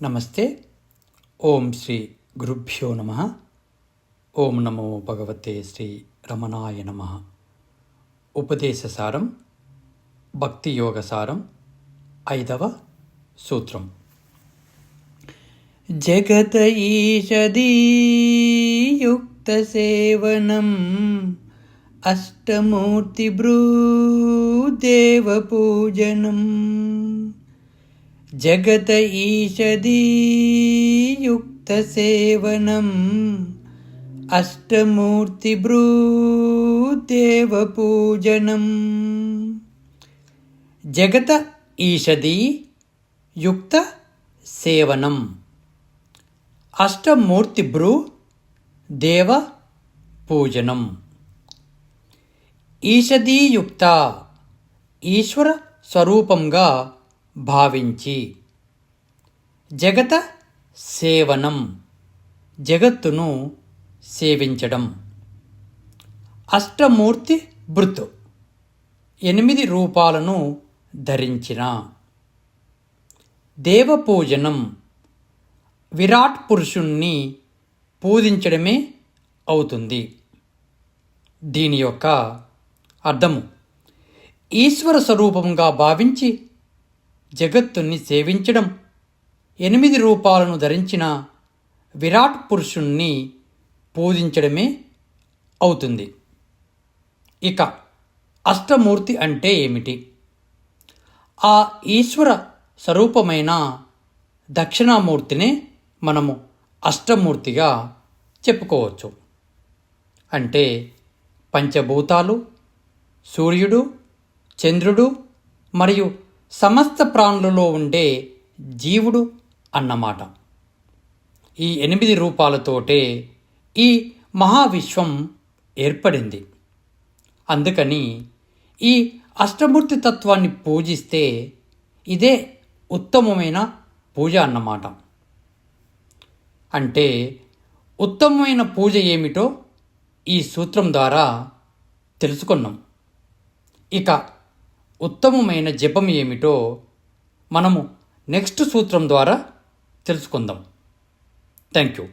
నమస్తే. ఓం శ్రీ గురుభ్యో నమః. ఓం నమో భగవతే శ్రీ రమణాయ నమః. ఉపదేశసారం, భక్తి యోగ సారం, 5వ సూత్రం. జగత ఈషదీయుక్త సేవనం అష్టమూర్తి భ్రూదేవ పూజనం. జగత ఈషదీయుక్త సేవనం అష్టమూర్తి భ్రూదేవ పూజనం. జగత ఈషదీ యుక్త సేవనం అష్టమూర్తి భ్రూ దేవ పూజనం. ఈషదీయుక్త ఈశ్వర స్వరూపంగా భావించి, జగత సేవనం జగత్తును సేవించడం, అష్టమూర్తి భృత్ 8 రూపాలను ధరించిన, దేవపూజనం విరాట్ పురుషుణ్ణి పూజించడమే అవుతుంది. దీని యొక్క అర్థము, ఈశ్వర స్వరూపంగా భావించి జగత్తుని సేవించడం, 8 రూపాలను ధరించిన విరాట్ పురుషుణ్ణి పూజించడమే అవుతుంది. ఇక అష్టమూర్తి అంటే ఏమిటి? ఆ ఈశ్వర స్వరూపమైన దక్షిణామూర్తినే మనము అష్టమూర్తిగా చెప్పుకోవచ్చు. అంటే పంచభూతాలు, సూర్యుడు, చంద్రుడు మరియు సమస్త ప్రాణులలో ఉండే జీవుడు అన్నమాట. ఈ 8 రూపాలతోటే ఈ మహావిశ్వం ఏర్పడింది. అందుకని ఈ అష్టమూర్తి తత్వాన్ని పూజిస్తే ఇదే ఉత్తమమైన పూజ అన్నమాట. అంటే ఉత్తమమైన పూజ ఏమిటో ఈ సూత్రం ద్వారా తెలుసుకున్నాం. ఇక ఉత్తమమైన జపం ఏమిటో మనము నెక్స్ట్ సూత్రం ద్వారా తెలుసుకుందాం. Thank you.